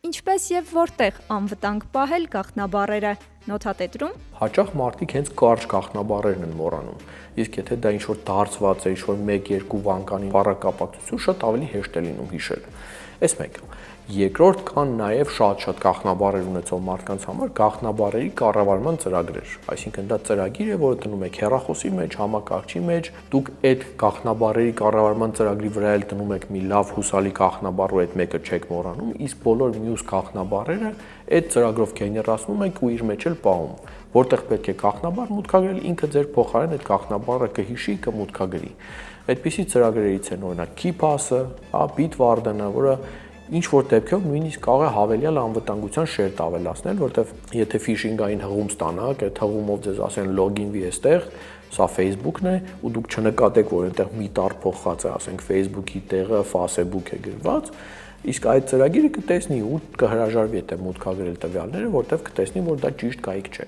Ինչպես եւ որտեղ անվտանգ պահել գաղտնաբառերը։ Նոթատետրում Հաճախ մարդիկ հենց կարճ գաղտնաբառերն են մոռանում, իսկ եթե դա ինչ-որ դարձված է, ինչ-որ 1-2 վանկանի բառակապակցություն, շատ ավելի հեշտ է լինում հիշել։ Էս մեկը։ Երկրորդ կան նաև շատ գաղտնաբառեր ունեցող մարդկանց համար գաղտնաբառերի կառավարման ծրագրեր, այսինքն դա ծրագիր է, որը դնում եք հեռախոսի մեջ, համակարգչի մեջ, դուք այդ գաղտնաբառերի կառավարման ծրագրի վրա էլ դնում եք մի լավ հուսալի գաղտնաբառ ու այդ մեկը չեք մոռանում, իսկ բոլոր մյուս գաղտնաբառերը այդ ծրագրով գեներացնում եք ու իր մեջ էլ պահում, որտեղ պետք է գաղտնաբառ մուտքագրել, ինքը ձեր փոխարեն այդ գաղտնաբառը կհիշի, կմուտքագրի։ Այդպիսի ծրագրերից են օրինակ KeePass-ը, Bitwarden-ը, որը ինչ որ դեպքերով նույնիսկ կարող է հավելյալ անվտանգության շերտ ավելացնել, որտեղ եթե phishing-ային հղում ստանաք, այդ հղումով ձեզ ասեն login-վի այստեղ, սա Facebook-ն է, ու դուք չնկատեք, որ այնտեղ մի տառ փոխած է, ասենք Facebook-ի տեղը Facebook է գրված, իսկ այդ ծրագիրը կտեսնի ու կհրաժարվի այդ մուտքագրել տվյալները, որտեղ կտեսնի, որ դա ճիշտ կայք չէ։